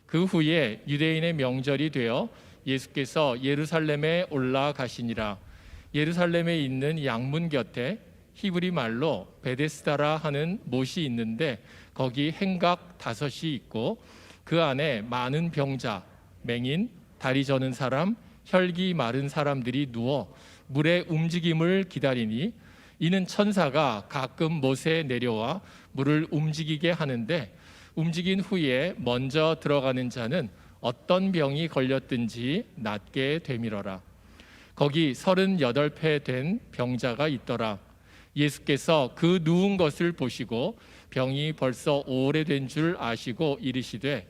그 후에 유대인의 명절이 되어 예수께서 예루살렘에 올라가시니라. 예루살렘에 있는 양문 곁에 히브리 말로 베데스다라 하는 못이 있는데 거기 행각 5이 있고 그 안에 많은 병자, 맹인, 다리 저는 사람, 혈기 마른 사람들이 누워 물의 움직임을 기다리니 이는 천사가 가끔 못에 내려와 물을 움직이게 하는데 움직인 후에 먼저 들어가는 자는 어떤 병이 걸렸든지 낫게 되밀어라. 거기 38배 된 병자가 있더라. 예수께서 그 누운 것을 보시고 병이 벌써 오래된 줄 아시고 이르시되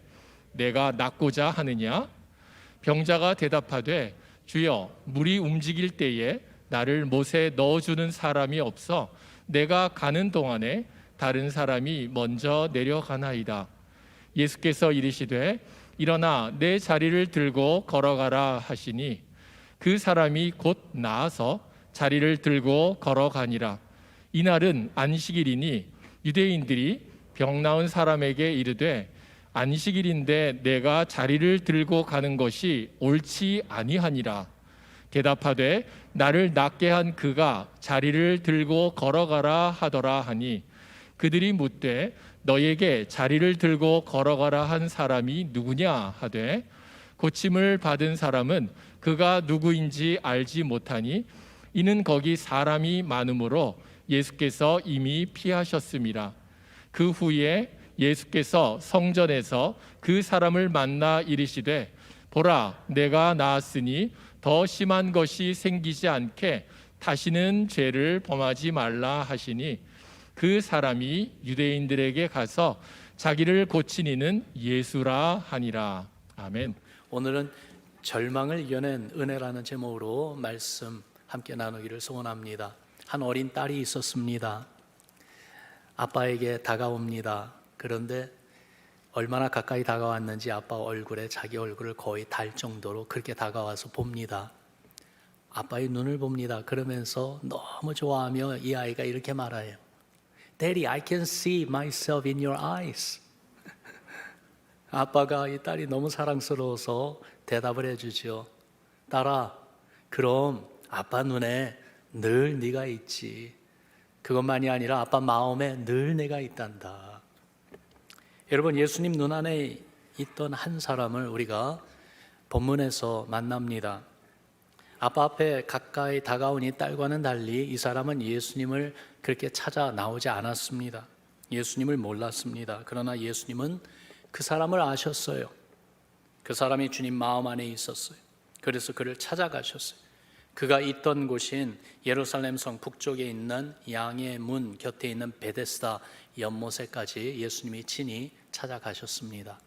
내가 낫고자 하느냐? 병자가 대답하되 주여, 물이 움직일 때에 나를 못에 넣어주는 사람이 없어 내가 가는 동안에 다른 사람이 먼저 내려가나이다. 예수께서 이르시되 일어나 내 자리를 들고 걸어가라 하시니 그 사람이 곧 나아서 자리를 들고 걸어가니라. 이날은 안식일이니 유대인들이 병 나은 사람에게 이르되 안식일인데 내가 자리를 들고 가는 것이 옳지 아니하니라. 대답하되 나를 낫게 한 그가 자리를 들고 걸어가라 하더라 하니 그들이 묻되 너에게 자리를 들고 걸어가라 한 사람이 누구냐 하되 고침을 받은 사람은 그가 누구인지 알지 못하니 이는 거기 사람이 많으므로 예수께서 이미 피하셨음이라. 그 후에 예수께서 성전에서 그 사람을 만나 이르시되 보라, 내가 나았으니 더 심한 것이 생기지 않게 다시는 죄를 범하지 말라 하시니 그 사람이 유대인들에게 가서 자기를 고친 이는 예수라 하니라. 아멘. 오늘은 절망을 이겨낸 은혜라는 제목으로 말씀 함께 나누기를 소원합니다. 한 어린 딸이 있었습니다. 아빠에게 다가옵니다. 그런데 얼마나 가까이 다가왔는지 아빠 얼굴에 자기 얼굴을 거의 달 정도로 그렇게 다가와서 봅니다. 아빠의 눈을 봅니다. 그러면서 너무 좋아하며 이 아이가 이렇게 말해요. Daddy, I can see myself in your eyes. 아빠가 이 딸이 너무 사랑스러워서 대답을 해주죠. 딸아, 그럼 아빠 눈에 늘 네가 있지. 그것만이 아니라 아빠 마음에 늘 내가 있단다. 여러분, 예수님 눈 안에 있던 한 사람을 우리가 본문에서 만납니다. 아빠 앞에 가까이 다가온 이 딸과는 달리 이 사람은 예수님을 그렇게 찾아 나오지 않았습니다. 예수님을 몰랐습니다. 그러나 예수님은 그 사람을 아셨어요. 그 사람이 주님 마음 안에 있었어요. 그래서 그를 찾아가셨어요. 그가 있던 곳인 예루살렘 성 북쪽에 있는 양의 문 곁에 있는 베데스다 연못에까지 예수님이 친히 찾아가셨습니다.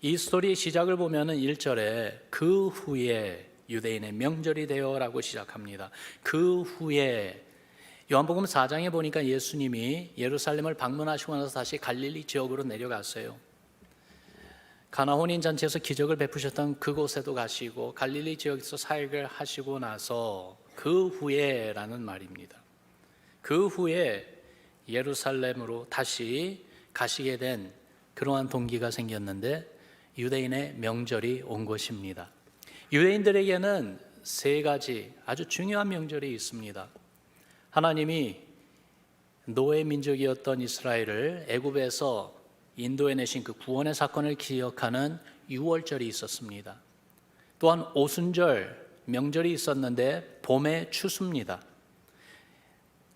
이 스토리의 시작을 보면은 1절에 그 후에 유대인의 명절이 되어라고 시작합니다. 그 후에 요한복음 4장에 보니까 예수님이 예루살렘을 방문하시고 나서 다시 갈릴리 지역으로 내려갔어요. 가나 혼인잔치에서 기적을 베푸셨던 그곳에도 가시고 갈릴리 지역에서 사역을 하시고 나서 그 후에라는 말입니다. 그 후에 예루살렘으로 다시 가시게 된 그러한 동기가 생겼는데 유대인의 명절이 온 것입니다. 유대인들에게는 3가지 아주 중요한 명절이 있습니다. 하나님이 노예 민족이었던 이스라엘을 애굽에서 인도해 내신 그 구원의 사건을 기억하는 유월절이 있었습니다. 또한 오순절 명절이 있었는데 봄의 추수입니다.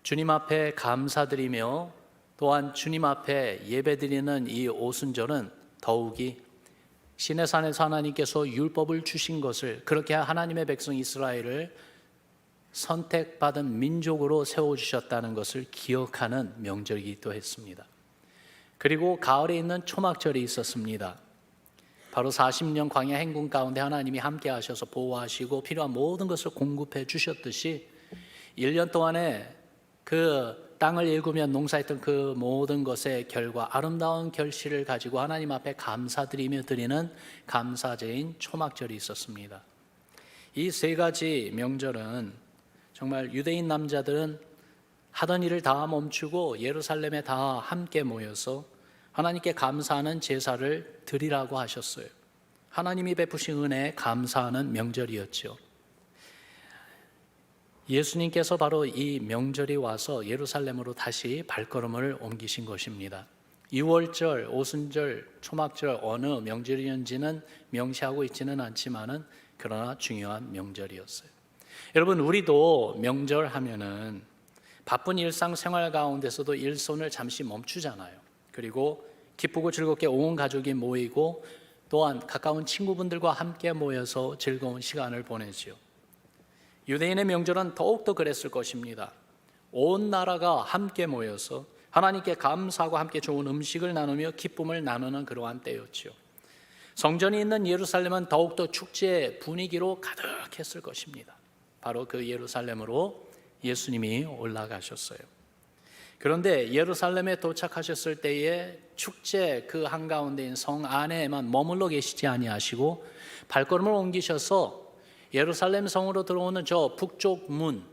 주님 앞에 감사드리며 또한 주님 앞에 예배드리는 이 오순절은 더욱이 시내산에서 하나님께서 율법을 주신 것을 그렇게 하나님의 백성 이스라엘을 선택받은 민족으로 세워주셨다는 것을 기억하는 명절이기도 했습니다. 그리고 가을에 있는 초막절이 있었습니다. 바로 40년 광야 행군 가운데 하나님이 함께 하셔서 보호하시고 필요한 모든 것을 공급해 주셨듯이 1년 동안에 그 땅을 일구며 농사했던 그 모든 것의 결과 아름다운 결실을 가지고 하나님 앞에 감사드리며 드리는 감사제인 초막절이 있었습니다. 이 3가지 명절은 정말 유대인 남자들은 하던 일을 다 멈추고 예루살렘에 다 함께 모여서 하나님께 감사하는 제사를 드리라고 하셨어요. 하나님이 베푸신 은혜에 감사하는 명절이었죠. 예수님께서 바로 이 명절이 와서 예루살렘으로 다시 발걸음을 옮기신 것입니다. 유월절, 오순절, 초막절 어느 명절이었는지는 명시하고 있지는 않지만은 그러나 중요한 명절이었어요. 여러분, 우리도 명절 하면은 바쁜 일상생활 가운데서도 일손을 잠시 멈추잖아요. 그리고 기쁘고 즐겁게 온 가족이 모이고 또한 가까운 친구분들과 함께 모여서 즐거운 시간을 보내지요. 유대인의 명절은 더욱더 그랬을 것입니다. 온 나라가 함께 모여서 하나님께 감사하고 함께 좋은 음식을 나누며 기쁨을 나누는 그러한 때였지요. 성전이 있는 예루살렘은 더욱더 축제 분위기로 가득했을 것입니다. 바로 그 예루살렘으로 예수님이 올라가셨어요. 그런데 예루살렘에 도착하셨을 때에 축제 그 한가운데인 성 안에만 머물러 계시지 아니하시고 발걸음을 옮기셔서 예루살렘 성으로 들어오는 저 북쪽 문,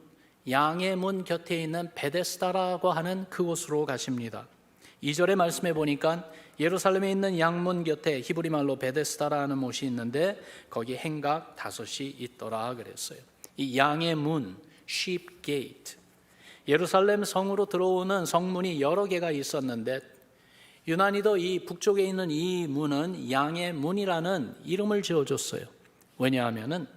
양의 문 곁에 있는 베데스다라고 하는 그곳으로 가십니다. 2절의 말씀에 보니까 예루살렘에 있는 양문 곁에 히브리 말로 베데스다라는 못이 있는데 거기 행각 5이 있더라 그랬어요. 이 양의 문, sheep gate, 예루살렘 성으로 들어오는 성문이 여러 개가 있었는데 유난히도 이 북쪽에 있는 이 문은 양의 문이라는 이름을 지어줬어요. 왜냐하면은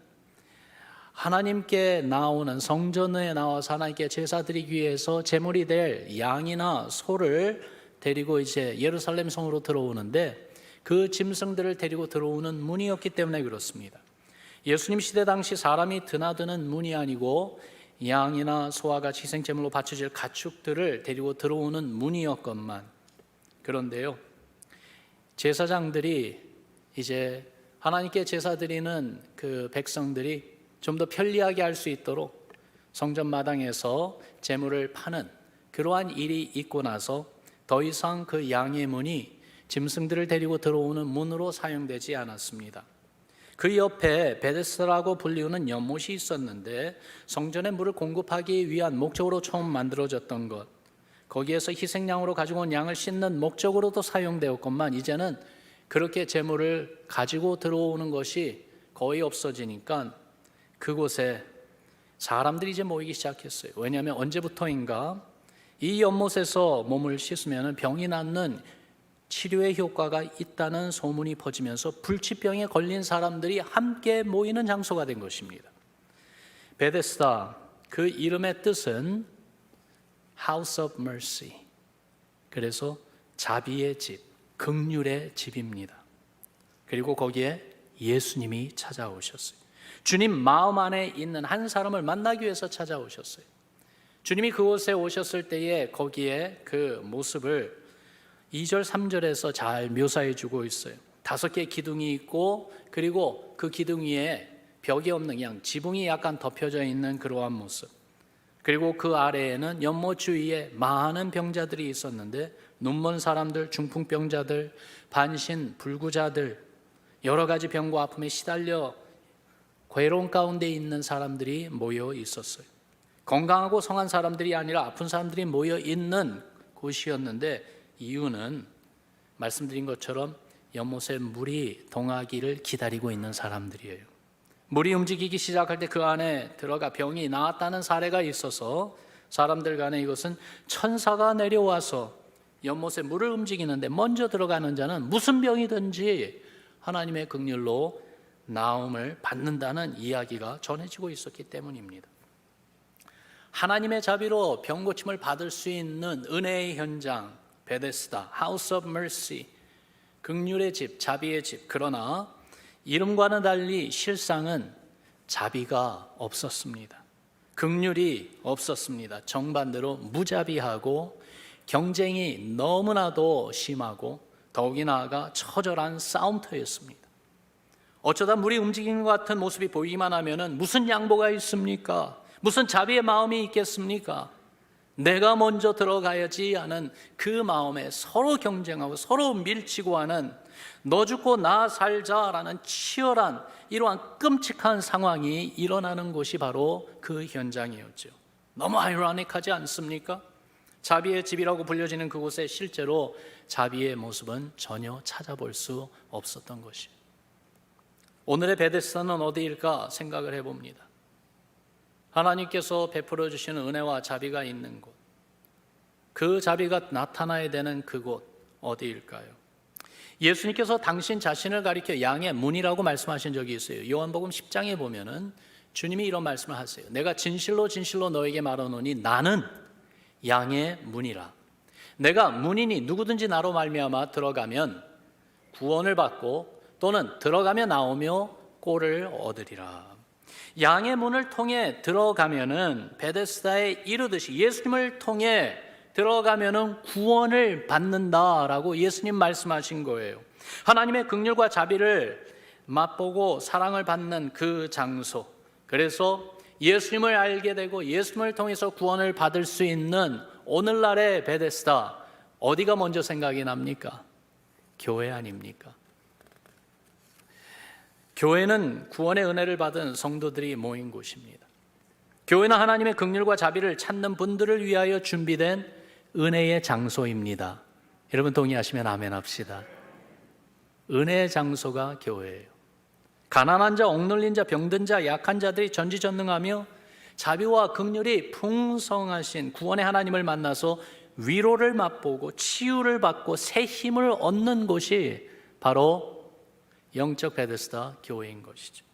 하나님께 나오는 성전에 나와서 하나님께 제사 드리기 위해서 제물이 될 양이나 소를 데리고 이제 예루살렘 성으로 들어오는데 그 짐승들을 데리고 들어오는 문이었기 때문에 그렇습니다. 예수님 시대 당시 사람이 드나드는 문이 아니고 양이나 소와 같이 희생제물로 바쳐질 가축들을 데리고 들어오는 문이었건만, 그런데요, 제사장들이 이제 하나님께 제사 드리는 그 백성들이 좀 더 편리하게 할 수 있도록 성전 마당에서 제물을 파는 그러한 일이 있고 나서 더 이상 그 양의 문이 짐승들을 데리고 들어오는 문으로 사용되지 않았습니다. 그 옆에 베데스다라고 불리우는 연못이 있었는데 성전에 물을 공급하기 위한 목적으로 처음 만들어졌던 것, 거기에서 희생양으로 가지고 온 양을 씻는 목적으로도 사용되었건만 이제는 그렇게 제물을 가지고 들어오는 것이 거의 없어지니까 그곳에 사람들이 이제 모이기 시작했어요. 왜냐하면 언제부터인가 이 연못에서 몸을 씻으면 병이 낫는 치료의 효과가 있다는 소문이 퍼지면서 불치병에 걸린 사람들이 함께 모이는 장소가 된 것입니다. 베데스다, 그 이름의 뜻은 House of Mercy, 그래서 자비의 집, 긍휼의 집입니다. 그리고 거기에 예수님이 찾아오셨어요. 주님 마음 안에 있는 한 사람을 만나기 위해서 찾아오셨어요. 주님이 그곳에 오셨을 때에 거기에 그 모습을 2절 3절에서 잘 묘사해 주고 있어요. 5개의 기둥이 있고 그리고 그 기둥 위에 벽이 없는 그냥 지붕이 약간 덮여져 있는 그러한 모습, 그리고 그 아래에는 연못 주위에 많은 병자들이 있었는데 눈먼 사람들, 중풍병자들, 반신, 불구자들, 여러 가지 병과 아픔에 시달려 괴로운 가운데 있는 사람들이 모여 있었어요. 건강하고 성한 사람들이 아니라 아픈 사람들이 모여 있는 곳이었는데 이유는 말씀드린 것처럼 연못에 물이 동하기를 기다리고 있는 사람들이에요. 물이 움직이기 시작할 때 그 안에 들어가 병이 나았다는 사례가 있어서 사람들 간에 이것은 천사가 내려와서 연못에 물을 움직이는데 먼저 들어가는 자는 무슨 병이든지 하나님의 긍휼로 나음을 받는다는 이야기가 전해지고 있었기 때문입니다. 하나님의 자비로 병 고침을 받을 수 있는 은혜의 현장, 베데스다, House of Mercy, 긍휼의 집, 자비의 집. 그러나 이름과는 달리 실상은 자비가 없었습니다. 긍휼이 없었습니다. 정반대로 무자비하고 경쟁이 너무나도 심하고 더욱이 나아가 처절한 싸움터였습니다. 어쩌다 물이 움직이는 것 같은 모습이 보이기만 하면은 무슨 양보가 있습니까? 무슨 자비의 마음이 있겠습니까? 내가 먼저 들어가야지 하는 그 마음에 서로 경쟁하고 서로 밀치고 하는 너 죽고 나 살자라는 치열한 이러한 끔찍한 상황이 일어나는 곳이 바로 그 현장이었죠. 너무 아이러니하지 않습니까? 자비의 집이라고 불려지는 그곳에 실제로 자비의 모습은 전혀 찾아볼 수 없었던 것이에요. 오늘의 베데스다는 어디일까 생각을 해봅니다. 하나님께서 베풀어 주시는 은혜와 자비가 있는 곳, 그 자비가 나타나야 되는 그곳 어디일까요? 예수님께서 당신 자신을 가리켜 양의 문이라고 말씀하신 적이 있어요. 요한복음 10장에 보면은 주님이 이런 말씀을 하세요. 내가 진실로 진실로 너에게 말하노니 나는 양의 문이라. 내가 문이니 누구든지 나로 말미암아 들어가면 구원을 받고 또는 들어가며 나오며 꼴을 얻으리라. 양의 문을 통해 들어가면은 베데스다에 이르듯이 예수님을 통해 들어가면은 구원을 받는다라고 예수님 말씀하신 거예요. 하나님의 긍휼과 자비를 맛보고 사랑을 받는 그 장소, 그래서 예수님을 알게 되고 예수님을 통해서 구원을 받을 수 있는 오늘날의 베데스다, 어디가 먼저 생각이 납니까? 교회 아닙니까? 교회는 구원의 은혜를 받은 성도들이 모인 곳입니다. 교회는 하나님의 긍휼과 자비를 찾는 분들을 위하여 준비된 은혜의 장소입니다. 여러분 동의하시면 아멘 합시다. 은혜의 장소가 교회예요. 가난한 자, 억눌린 자, 병든 자, 약한 자들이 전지전능하며 자비와 긍휼이 풍성하신 구원의 하나님을 만나서 위로를 맛보고 치유를 받고 새 힘을 얻는 곳이 바로 영적 베데스다 교회인 것이죠.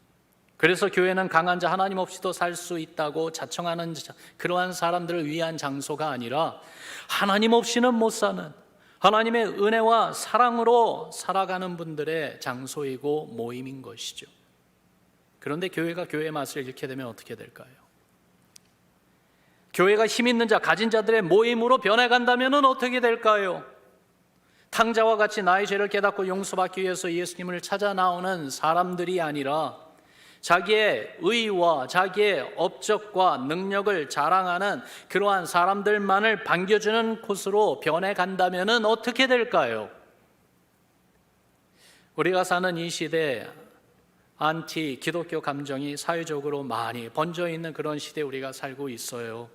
그래서 교회는 강한 자, 하나님 없이도 살 수 있다고 자청하는 그러한 사람들을 위한 장소가 아니라 하나님 없이는 못 사는, 하나님의 은혜와 사랑으로 살아가는 분들의 장소이고 모임인 것이죠. 그런데 교회가 교회의 맛을 잃게 되면 어떻게 될까요? 교회가 힘 있는 자, 가진 자들의 모임으로 변해간다면 어떻게 될까요? 탕자와 같이 나의 죄를 깨닫고 용서받기 위해서 예수님을 찾아 나오는 사람들이 아니라 자기의 의와 자기의 업적과 능력을 자랑하는 그러한 사람들만을 반겨주는 곳으로 변해간다면 어떻게 될까요? 우리가 사는 이 시대에 안티 기독교 감정이 사회적으로 많이 번져 있는 그런 시대에 우리가 살고 있어요.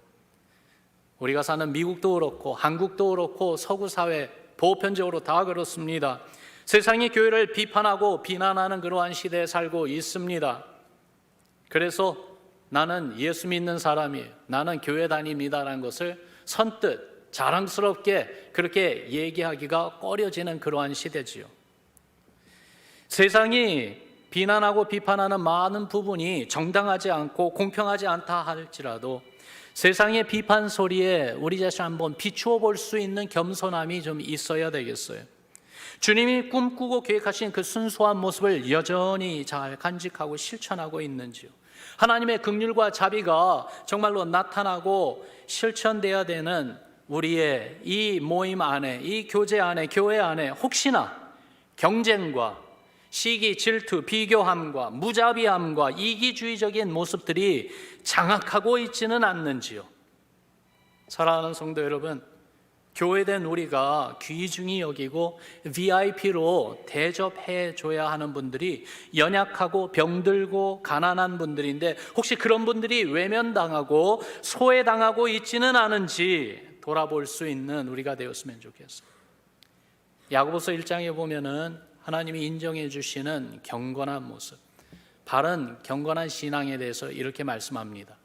우리가 사는 미국도 그렇고 한국도 그렇고 서구 사회 보편적으로 다 그렇습니다. 세상이 교회를 비판하고 비난하는 그러한 시대에 살고 있습니다. 그래서 나는 예수 믿는 사람이에요, 나는 교회 다닙니다라는 것을 선뜻 자랑스럽게 그렇게 얘기하기가 꺼려지는 그러한 시대지요. 세상이 비난하고 비판하는 많은 부분이 정당하지 않고 공평하지 않다 할지라도 세상의 비판 소리에 우리 자신 한번 비추어 볼 수 있는 겸손함이 좀 있어야 되겠어요. 주님이 꿈꾸고 계획하신 그 순수한 모습을 여전히 잘 간직하고 실천하고 있는지요? 하나님의 긍휼과 자비가 정말로 나타나고 실천돼야 되는 우리의 이 모임 안에, 이 교제 안에, 교회 안에 혹시나 경쟁과 시기, 질투, 비교함과 무자비함과 이기주의적인 모습들이 장악하고 있지는 않는지요? 사랑하는 성도 여러분, 교회된 우리가 귀중히 여기고 VIP로 대접해 줘야 하는 분들이 연약하고 병들고 가난한 분들인데 혹시 그런 분들이 외면당하고 소외당하고 있지는 않은지 돌아볼 수 있는 우리가 되었으면 좋겠어요. 야고보서 1장에 보면은 하나님이 인정해 주시는 경건한 모습, 바른 경건한 신앙에 대해서 이렇게 말씀합니다.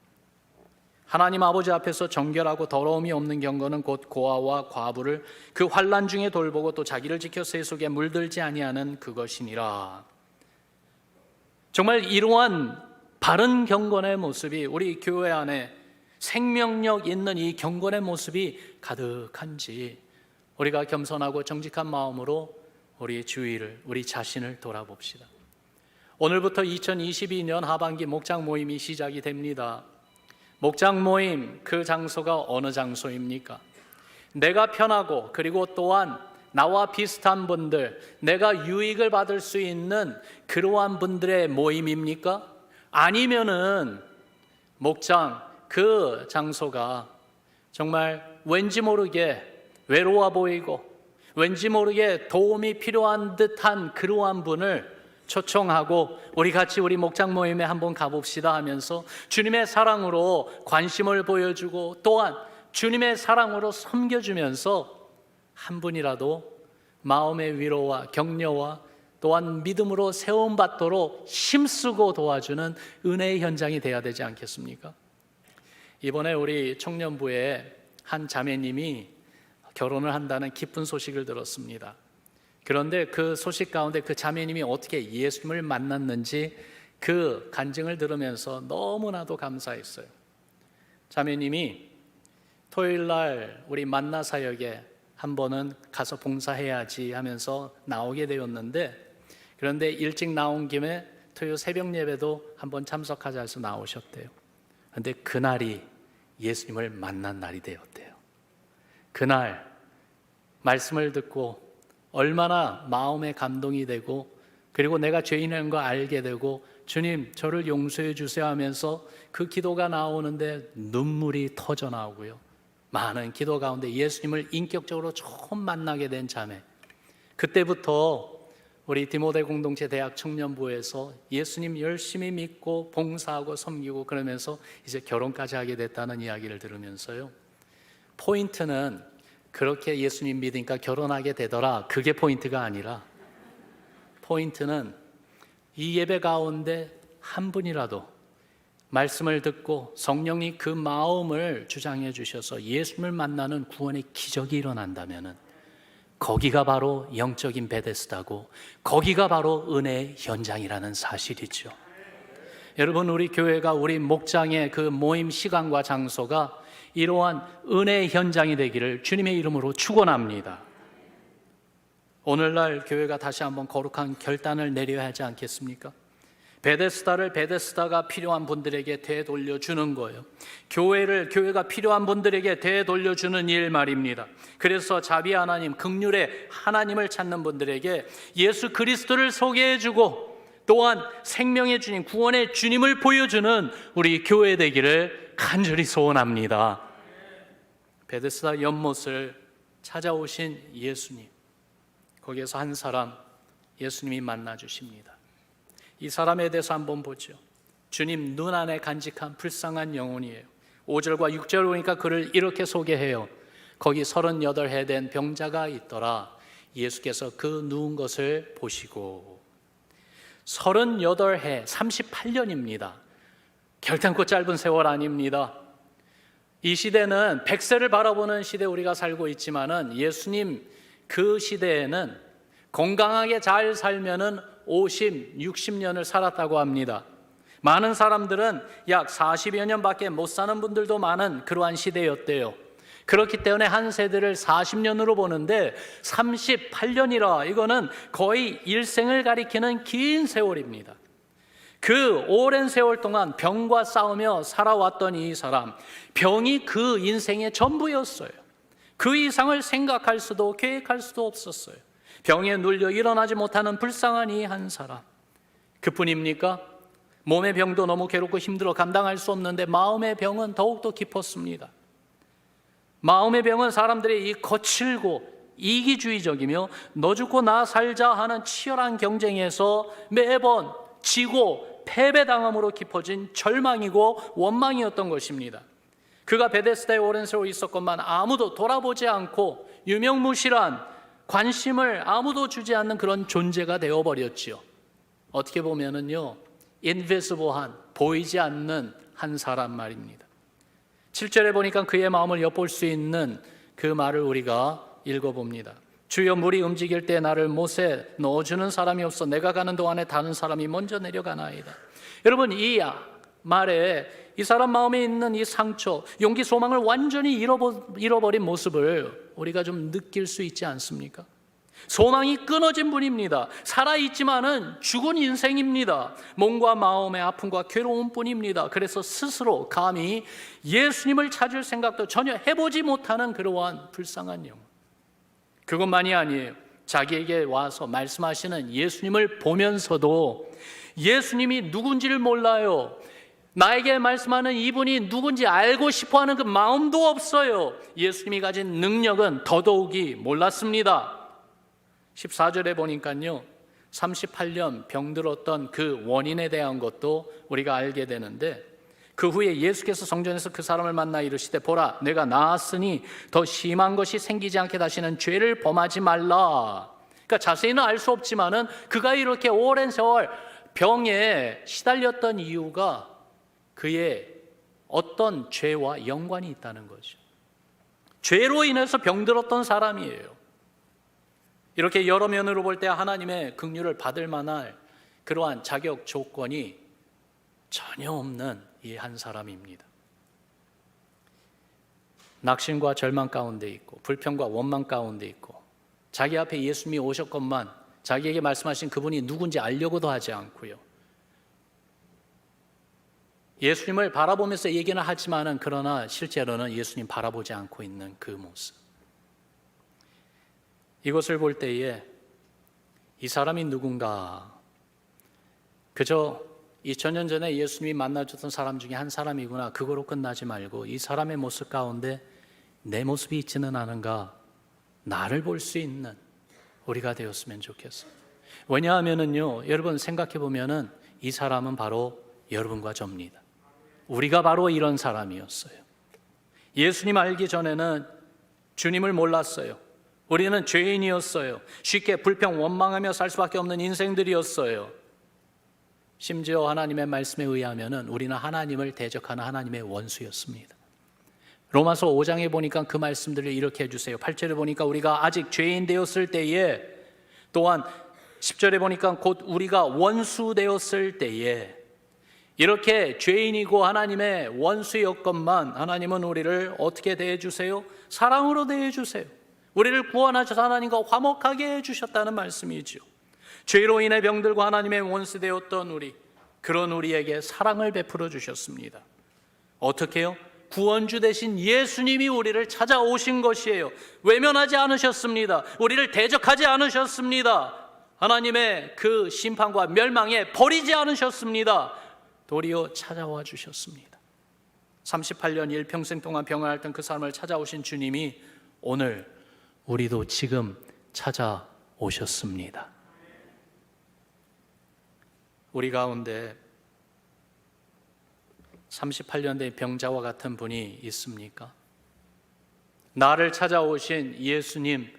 하나님 아버지 앞에서 정결하고 더러움이 없는 경건은 곧 고아와 과부를 그 환난 중에 돌보고 또 자기를 지켜 세속에 물들지 아니하는 그것이니라. 정말 이러한 바른 경건의 모습이 우리 교회 안에 생명력 있는 이 경건의 모습이 가득한지 우리가 겸손하고 정직한 마음으로 우리 주위를, 우리 자신을 돌아봅시다. 오늘부터 2022년 하반기 목장 모임이 시작이 됩니다. 목장 모임, 그 장소가 어느 장소입니까? 내가 편하고 그리고 또한 나와 비슷한 분들, 내가 유익을 받을 수 있는 그러한 분들의 모임입니까? 아니면은 목장, 그 장소가 정말 왠지 모르게 외로워 보이고 왠지 모르게 도움이 필요한 듯한 그러한 분을 초청하고 우리 같이 우리 목장 모임에 한번 가봅시다 하면서 주님의 사랑으로 관심을 보여주고 또한 주님의 사랑으로 섬겨주면서 한 분이라도 마음의 위로와 격려와 또한 믿음으로 세움받도록 힘쓰고 도와주는 은혜의 현장이 돼야 되지 않겠습니까? 이번에 우리 청년부에 한 자매님이 결혼을 한다는 기쁜 소식을 들었습니다. 그런데 그 소식 가운데 그 자매님이 어떻게 예수님을 만났는지 그 간증을 들으면서 너무나도 감사했어요. 자매님이 토요일 날 우리 만나 사역에 한 번은 가서 봉사해야지 하면서 나오게 되었는데, 그런데 일찍 나온 김에 토요 새벽 예배도 한번 참석하자 해서 나오셨대요. 그런데 그날이 예수님을 만난 날이 되었대요. 그날 말씀을 듣고 얼마나 마음에 감동이 되고, 그리고 내가 죄인인 거 알게 되고 주님 저를 용서해 주세요 하면서 그 기도가 나오는데 눈물이 터져 나오고요. 많은 기도 가운데 예수님을 인격적으로 처음 만나게 된 자매. 그때부터 우리 디모데 공동체 대학 청년부에서 예수님 열심히 믿고 봉사하고 섬기고 그러면서 이제 결혼까지 하게 됐다는 이야기를 들으면서요, 포인트는 그렇게 예수님 믿으니까 결혼하게 되더라, 그게 포인트가 아니라 포인트는 이 예배 가운데 한 분이라도 말씀을 듣고 성령이 그 마음을 주장해 주셔서 예수님을 만나는 구원의 기적이 일어난다면 거기가 바로 영적인 베데스다고, 거기가 바로 은혜의 현장이라는 사실이죠. 여러분, 우리 교회가 우리 목장의 그 모임 시간과 장소가 이러한 은혜의 현장이 되기를 주님의 이름으로 축원합니다. 오늘날 교회가 다시 한번 거룩한 결단을 내려야 하지 않겠습니까? 베데스다를 베데스다가 필요한 분들에게 되돌려주는 거예요. 교회가 필요한 분들에게 되돌려주는 일 말입니다. 그래서 자비 하나님, 긍휼의 하나님을 찾는 분들에게 예수 그리스도를 소개해주고 또한 생명의 주님, 구원의 주님을 보여주는 우리 교회 되기를 간절히 소원합니다. 베데스다 연못을 찾아오신 예수님, 거기에서 한 사람 예수님이 만나 주십니다. 이 사람에 대해서 한번 보죠. 주님 눈 안에 간직한 불쌍한 영혼이에요. 5절과 6절 보니까 그를 이렇게 소개해요. 거기 38해 된 병자가 있더라. 예수께서 그 누운 것을 보시고. 38해, 38년입니다. 결단코 짧은 세월 아닙니다. 이 시대는 100세를 바라보는 시대 우리가 살고 있지만은 예수님 그 시대에는 건강하게 잘 살면은 50, 60년을 살았다고 합니다. 많은 사람들은 약 40여 년밖에 못 사는 분들도 많은 그러한 시대였대요. 그렇기 때문에 한 세대를 40년으로 보는데 38년이라 이거는 거의 일생을 가리키는 긴 세월입니다. 그 오랜 세월 동안 병과 싸우며 살아왔던 이 사람, 병이 그 인생의 전부였어요. 그 이상을 생각할 수도 계획할 수도 없었어요. 병에 눌려 일어나지 못하는 불쌍한 이 한 사람, 그뿐입니까? 몸의 병도 너무 괴롭고 힘들어 감당할 수 없는데 마음의 병은 더욱더 깊었습니다. 마음의 병은 사람들의 이 거칠고 이기주의적이며 너 죽고 나 살자 하는 치열한 경쟁에서 매번 지고 패배당함으로 깊어진 절망이고 원망이었던 것입니다. 그가 베데스다에 오랜 세월 있었건만 아무도 돌아보지 않고 유명무실한 관심을 아무도 주지 않는 그런 존재가 되어버렸지요. 어떻게 보면은요, 인비지블한, 보이지 않는 한 사람 말입니다. 7절에 보니까 그의 마음을 엿볼 수 있는 그 말을 우리가 읽어봅니다. 주여 물이 움직일 때 나를 못에 넣어주는 사람이 없어 내가 가는 동안에 다른 사람이 먼저 내려가나이다. 여러분, 이 말에 이 사람 마음에 있는 이 상처, 용기, 소망을 완전히 잃어버린 모습을 우리가 좀 느낄 수 있지 않습니까? 소망이 끊어진 분입니다. 살아있지만은 죽은 인생입니다. 몸과 마음의 아픔과 괴로움 뿐입니다. 그래서 스스로 감히 예수님을 찾을 생각도 전혀 해보지 못하는 그러한 불쌍한 영혼. 그것만이 아니에요. 자기에게 와서 말씀하시는 예수님을 보면서도 예수님이 누군지를 몰라요. 나에게 말씀하는 이분이 누군지 알고 싶어하는 그 마음도 없어요. 예수님이 가진 능력은 더더욱이 몰랐습니다. 14절에 보니까요, 38년 병들었던 그 원인에 대한 것도 우리가 알게 되는데, 그 후에 예수께서 성전에서 그 사람을 만나 이르시되 보라 내가 나았으니 더 심한 것이 생기지 않게 다시는 죄를 범하지 말라. 그러니까 자세히는 알 수 없지만은 그가 이렇게 오랜 세월 병에 시달렸던 이유가 그의 어떤 죄와 연관이 있다는 거죠. 죄로 인해서 병들었던 사람이에요. 이렇게 여러 면으로 볼 때 하나님의 긍휼을 받을 만한 그러한 자격 조건이 전혀 없는 이 한 사람입니다. 낙심과 절망 가운데 있고 불평과 원망 가운데 있고 자기 앞에 예수님이 오셨건만 자기에게 말씀하신 그분이 누군지 알려고도 하지 않고요. 예수님을 바라보면서 얘기는 하지만은 그러나 실제로는 예수님 바라보지 않고 있는 그 모습. 이것을 볼 때에 이 사람이 누군가? 그저 2000년 전에 예수님이 만나줬던 사람 중에 한 사람이구나 그거로 끝나지 말고 이 사람의 모습 가운데 내 모습이 있지는 않은가? 나를 볼 수 있는 우리가 되었으면 좋겠어요. 왜냐하면은요, 여러분 생각해 보면은 이 사람은 바로 여러분과 저입니다. 우리가 바로 이런 사람이었어요. 예수님 알기 전에는 주님을 몰랐어요. 우리는 죄인이었어요. 쉽게 불평 원망하며 살 수밖에 없는 인생들이었어요. 심지어 하나님의 말씀에 의하면은 우리는 하나님을 대적하는 하나님의 원수였습니다. 로마서 5장에 보니까 그 말씀들을 이렇게 해주세요. 8절에 보니까 우리가 아직 죄인 되었을 때에, 또한 10절에 보니까 곧 우리가 원수 되었을 때에, 이렇게 죄인이고 하나님의 원수였건만 하나님은 우리를 어떻게 대해주세요? 사랑으로 대해주세요. 우리를 구원하셔서 하나님과 화목하게 해주셨다는 말씀이죠. 죄로 인해 병들고 하나님의 원수 되었던 우리, 그런 우리에게 사랑을 베풀어 주셨습니다. 어떻게 해요? 구원주 되신 예수님이 우리를 찾아오신 것이에요. 외면하지 않으셨습니다. 우리를 대적하지 않으셨습니다. 하나님의 그 심판과 멸망에 버리지 않으셨습니다. 도리어 찾아와 주셨습니다. 38년 일평생 동안 병을 앓던 그 사람을 찾아오신 주님이 오늘 우리도 지금 찾아오셨습니다. 우리 가운데 38년 된 병자와 같은 분이 있습니까? 나를 찾아오신 예수님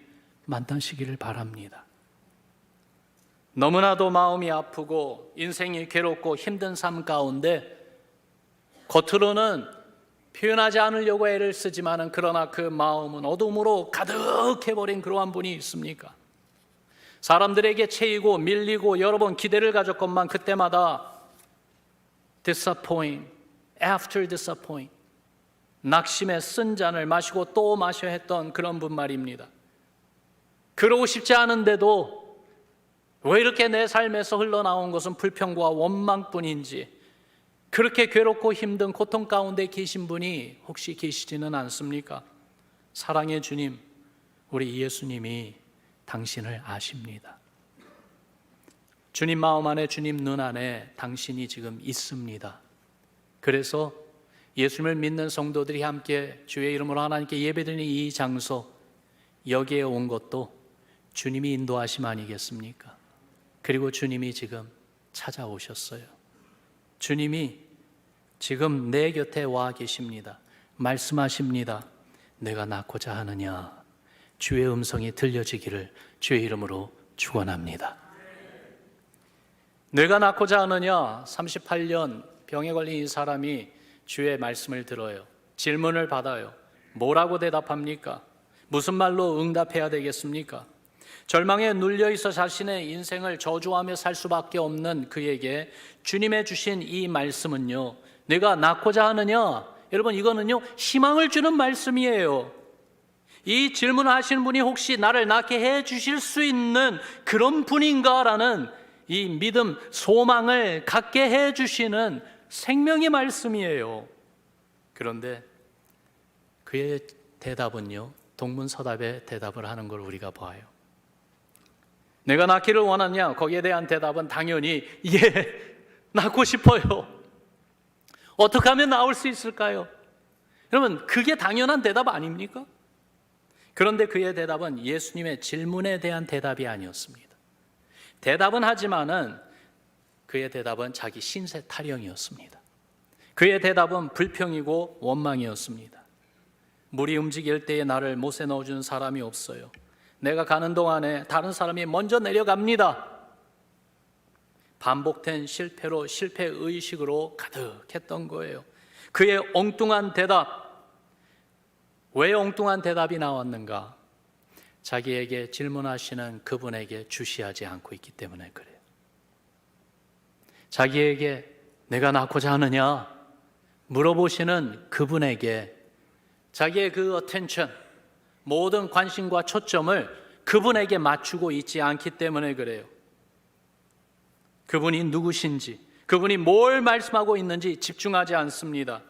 만나시기를 바랍니다. 너무나도 마음이 아프고 인생이 괴롭고 힘든 삶 가운데 겉으로는 표현하지 않으려고 애를 쓰지만은 그러나 그 마음은 어둠으로 가득해버린 그러한 분이 있습니까? 사람들에게 채이고 밀리고 여러 번 기대를 가졌건만 그때마다 disappoint, after disappoint, 낙심의 쓴 잔을 마시고 또 마셔야 했던 그런 분 말입니다. 그러고 싶지 않은데도 왜 이렇게 내 삶에서 흘러나온 것은 불평과 원망뿐인지, 그렇게 괴롭고 힘든 고통 가운데 계신 분이 혹시 계시지는 않습니까? 사랑의 주님, 우리 예수님이 당신을 아십니다. 주님 마음 안에, 주님 눈 안에 당신이 지금 있습니다. 그래서 예수님을 믿는 성도들이 함께 주의 이름으로 하나님께 예배드리는 이 장소, 여기에 온 것도 주님이 인도하심 아니겠습니까? 그리고 주님이 지금 찾아오셨어요. 주님이 지금 내 곁에 와 계십니다. 말씀하십니다. 내가 낳고자 하느냐? 주의 음성이 들려지기를 주의 이름으로 축원합니다. 내가 낳고자 하느냐? 38년 병에 걸린 이 사람이 주의 말씀을 들어요. 질문을 받아요. 뭐라고 대답합니까? 무슨 말로 응답해야 되겠습니까? 절망에 눌려있어 자신의 인생을 저주하며 살 수밖에 없는 그에게 주님의 주신 이 말씀은요, 내가 낳고자 하느냐? 여러분, 이거는요 희망을 주는 말씀이에요. 이 질문을 하시는 분이 혹시 나를 낳게 해 주실 수 있는 그런 분인가라는 이 믿음, 소망을 갖게 해 주시는 생명의 말씀이에요. 그런데 그의 대답은요, 동문서답의 대답을 하는 걸 우리가 봐요. 내가 낳기를 원하냐? 거기에 대한 대답은 당연히 예, 낳고 싶어요. 어떻게 하면 낳을 수 있을까요? 여러분, 그게 당연한 대답 아닙니까? 그런데 그의 대답은 예수님의 질문에 대한 대답이 아니었습니다. 대답은 하지만은 그의 대답은 자기 신세 타령이었습니다. 그의 대답은 불평이고 원망이었습니다. 물이 움직일 때에 나를 못에 넣어주는 사람이 없어요. 내가 가는 동안에 다른 사람이 먼저 내려갑니다. 반복된 실패로 실패의식으로 가득했던 거예요. 그의 엉뚱한 대답, 왜 엉뚱한 대답이 나왔는가? 자기에게 질문하시는 그분에게 주시하지 않고 있기 때문에 그래요. 자기에게 내가 낳고자 하느냐 물어보시는 그분에게 자기의 그 attention, 모든 관심과 초점을 그분에게 맞추고 있지 않기 때문에 그래요. 그분이 누구신지, 그분이 뭘 말씀하고 있는지 집중하지 않습니다.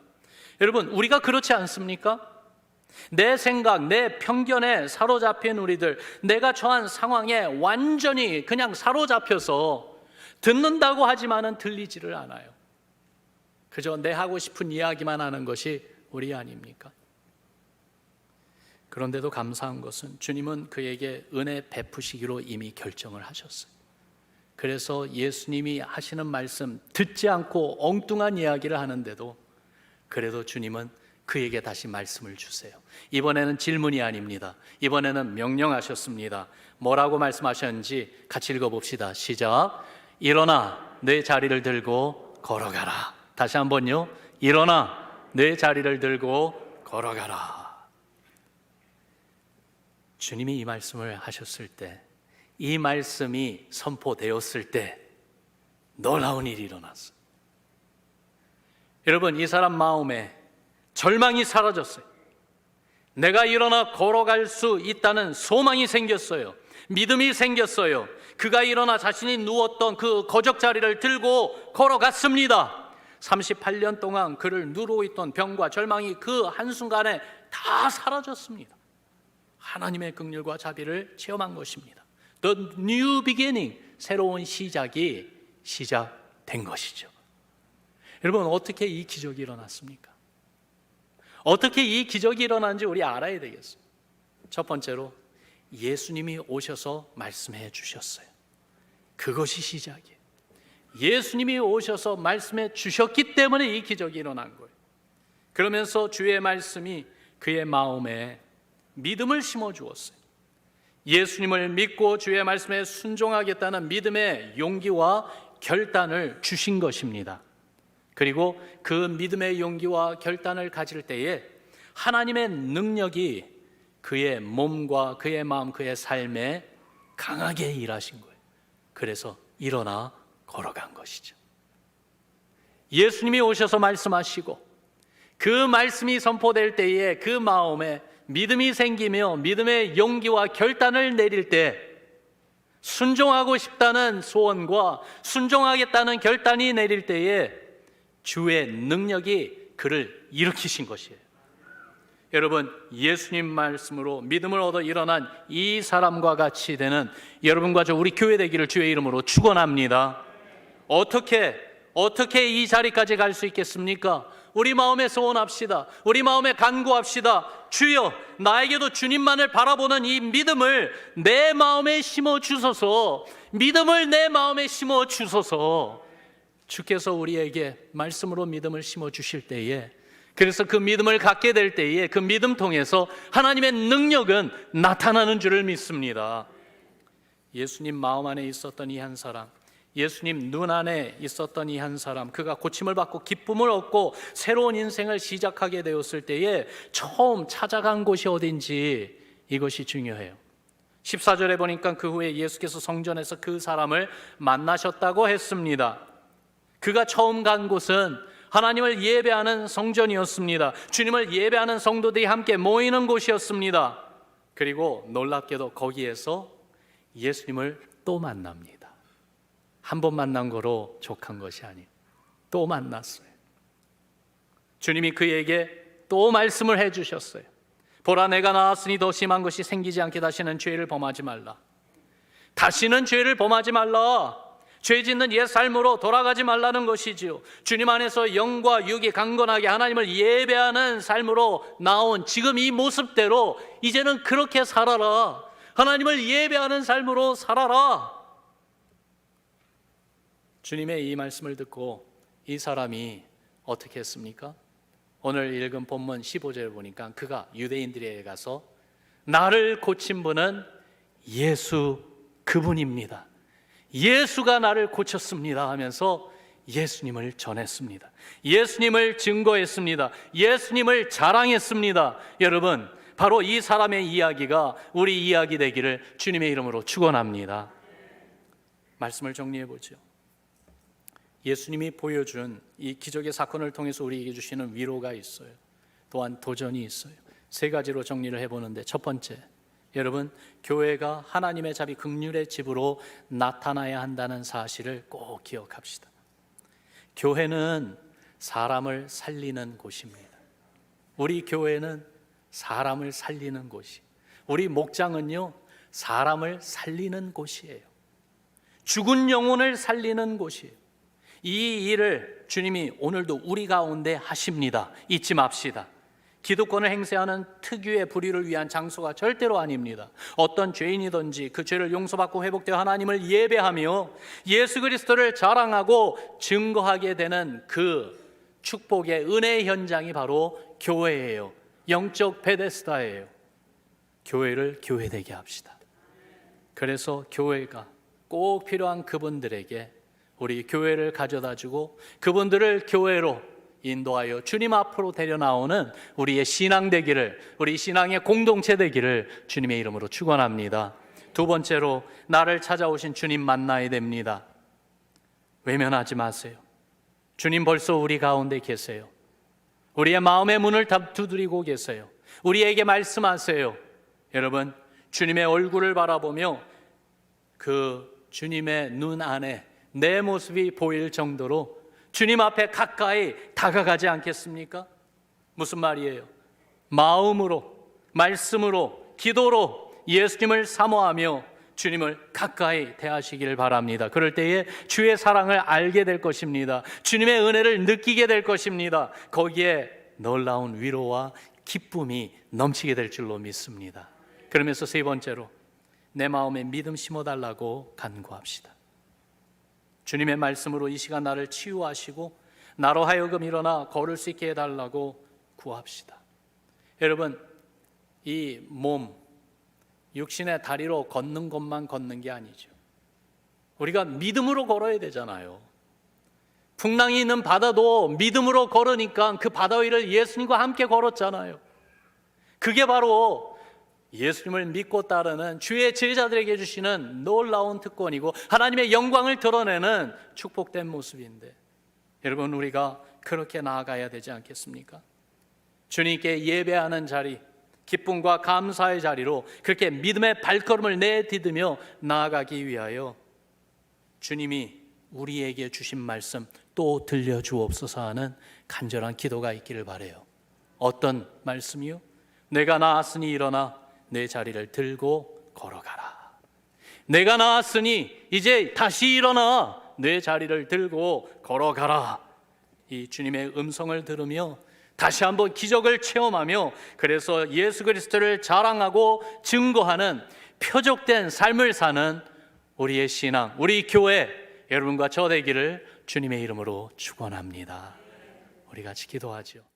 여러분, 우리가 그렇지 않습니까? 내 생각, 내 편견에 사로잡힌 우리들, 내가 처한 상황에 완전히 그냥 사로잡혀서 듣는다고 하지만은 들리지를 않아요. 그저 내 하고 싶은 이야기만 하는 것이 우리 아닙니까? 그런데도 감사한 것은 주님은 그에게 은혜 베푸시기로 이미 결정을 하셨어요. 그래서 예수님이 하시는 말씀 듣지 않고 엉뚱한 이야기를 하는데도 그래도 주님은 그에게 다시 말씀을 주세요. 이번에는 질문이 아닙니다. 이번에는 명령하셨습니다. 뭐라고 말씀하셨는지 같이 읽어봅시다. 시작. 일어나 내 자리를 들고 걸어가라. 다시 한번요. 일어나 내 자리를 들고 걸어가라. 주님이 이 말씀을 하셨을 때, 이 말씀이 선포되었을 때 놀라운 일이 일어났어요. 여러분, 이 사람 마음에 절망이 사라졌어요. 내가 일어나 걸어갈 수 있다는 소망이 생겼어요. 믿음이 생겼어요. 그가 일어나 자신이 누웠던 그 거적 자리를 들고 걸어갔습니다. 38년 동안 그를 누르고 있던 병과 절망이 그 한순간에 다 사라졌습니다. 하나님의 긍휼과 자비를 체험한 것입니다. The new beginning, 새로운 시작이 시작된 것이죠. 여러분, 어떻게 이 기적이 일어났습니까? 어떻게 이 기적이 일어난지 우리 알아야 되겠어요. 첫 번째로 예수님이 오셔서 말씀해 주셨어요. 그것이 시작이에요. 예수님이 오셔서 말씀해 주셨기 때문에 이 기적이 일어난 거예요. 그러면서 주의 말씀이 그의 마음에 믿음을 심어 주었어요. 예수님을 믿고 주의 말씀에 순종하겠다는 믿음의 용기와 결단을 주신 것입니다. 그리고 그 믿음의 용기와 결단을 가질 때에 하나님의 능력이 그의 몸과 그의 마음, 그의 삶에 강하게 일하신 거예요. 그래서 일어나 걸어간 것이죠. 예수님이 오셔서 말씀하시고 그 말씀이 선포될 때에 그 마음에 믿음이 생기며 믿음의 용기와 결단을 내릴 때 순종하고 싶다는 소원과 순종하겠다는 결단이 내릴 때에 주의 능력이 그를 일으키신 것이에요. 여러분, 예수님 말씀으로 믿음을 얻어 일어난 이 사람과 같이 되는 여러분과 저 우리 교회 되기를 주의 이름으로 축원합니다. 어떻게 이 자리까지 갈 수 있겠습니까? 우리 마음에 소원합시다. 우리 마음에 간구합시다. 주여, 나에게도 주님만을 바라보는 이 믿음을 내 마음에 심어 주소서. 믿음을 내 마음에 심어 주소서. 주께서 우리에게 말씀으로 믿음을 심어 주실 때에, 그래서 그 믿음을 갖게 될 때에 그 믿음 통해서 하나님의 능력은 나타나는 줄을 믿습니다. 예수님 마음 안에 있었던 이 한 사람, 예수님 눈 안에 있었던 이 한 사람, 그가 고침을 받고 기쁨을 얻고 새로운 인생을 시작하게 되었을 때에 처음 찾아간 곳이 어딘지, 이것이 중요해요. 14절에 보니까 그 후에 예수께서 성전에서 그 사람을 만나셨다고 했습니다. 그가 처음 간 곳은 하나님을 예배하는 성전이었습니다. 주님을 예배하는 성도들이 함께 모이는 곳이었습니다. 그리고 놀랍게도 거기에서 예수님을 또 만납니다. 한 번 만난 거로 족한 것이 아니에요. 또 만났어요. 주님이 그에게 또 말씀을 해주셨어요. 보라, 내가 나왔으니 더 심한 것이 생기지 않게 다시는 죄를 범하지 말라. 다시는 죄를 범하지 말라. 죄 짓는 옛 삶으로 돌아가지 말라는 것이지요. 주님 안에서 영과 육이 강건하게 하나님을 예배하는 삶으로 나온 지금 이 모습대로 이제는 그렇게 살아라. 하나님을 예배하는 삶으로 살아라. 주님의 이 말씀을 듣고 이 사람이 어떻게 했습니까? 오늘 읽은 본문 15절을 보니까 그가 유대인들에게 가서 나를 고친 분은 예수 그분입니다. 예수가 나를 고쳤습니다 하면서 예수님을 전했습니다. 예수님을 증거했습니다. 예수님을 자랑했습니다. 여러분, 바로 이 사람의 이야기가 우리 이야기 되기를 주님의 이름으로 축원합니다. 말씀을 정리해 보죠. 예수님이 보여준 이 기적의 사건을 통해서 우리에게 주시는 위로가 있어요. 또한 도전이 있어요. 세 가지로 정리를 해보는데, 첫 번째, 여러분, 교회가 하나님의 자비 긍휼의 집으로 나타나야 한다는 사실을 꼭 기억합시다. 교회는 사람을 살리는 곳입니다. 우리 교회는 사람을 살리는 곳이, 우리 목장은요 사람을 살리는 곳이에요. 죽은 영혼을 살리는 곳이에요. 이 일을 주님이 오늘도 우리 가운데 하십니다. 잊지 맙시다. 기득권을 행세하는 특유의 불의를 위한 장소가 절대로 아닙니다. 어떤 죄인이든지 그 죄를 용서받고 회복되어 하나님을 예배하며 예수 그리스도를 자랑하고 증거하게 되는 그 축복의 은혜의 현장이 바로 교회예요. 영적 베데스다예요. 교회를 교회되게 합시다. 그래서 교회가 꼭 필요한 그분들에게 우리 교회를 가져다주고 그분들을 교회로 인도하여 주님 앞으로 데려나오는 우리의 신앙 되기를, 우리 신앙의 공동체 되기를 주님의 이름으로 축원합니다. 두 번째로, 나를 찾아오신 주님 만나야 됩니다. 외면하지 마세요. 주님 벌써 우리 가운데 계세요. 우리의 마음의 문을 두드리고 계세요. 우리에게 말씀하세요. 여러분, 주님의 얼굴을 바라보며 그 주님의 눈 안에 내 모습이 보일 정도로 주님 앞에 가까이 다가가지 않겠습니까? 무슨 말이에요? 마음으로, 말씀으로, 기도로 예수님을 사모하며 주님을 가까이 대하시기를 바랍니다. 그럴 때에 주의 사랑을 알게 될 것입니다. 주님의 은혜를 느끼게 될 것입니다. 거기에 놀라운 위로와 기쁨이 넘치게 될 줄로 믿습니다. 그러면서 세 번째로, 내 마음에 믿음 심어달라고 간구합시다. 주님의 말씀으로 이 시간 나를 치유하시고 나로 하여금 일어나 걸을 수 있게 해달라고 구합시다. 여러분, 이 몸, 육신의 다리로 걷는 것만 걷는 게 아니죠. 우리가 믿음으로 걸어야 되잖아요. 풍랑이 있는 바다도 믿음으로 걸으니까 그 바다 위를 예수님과 함께 걸었잖아요. 그게 바로 예수님을 믿고 따르는 주의 제자들에게 주시는 놀라운 특권이고 하나님의 영광을 드러내는 축복된 모습인데, 여러분, 우리가 그렇게 나아가야 되지 않겠습니까? 주님께 예배하는 자리, 기쁨과 감사의 자리로 그렇게 믿음의 발걸음을 내디디며 나아가기 위하여 주님이 우리에게 주신 말씀 또 들려주옵소서 하는 간절한 기도가 있기를 바라요. 어떤 말씀이요? 내가 나았으니 일어나 내 자리를 들고 걸어가라. 내가 나았으니 이제 다시 일어나 내 자리를 들고 걸어가라. 이 주님의 음성을 들으며 다시 한번 기적을 체험하며, 그래서 예수 그리스도를 자랑하고 증거하는 표적된 삶을 사는 우리의 신앙, 우리 교회 여러분과 저 되기를 주님의 이름으로 축원합니다. 우리 같이 기도하죠.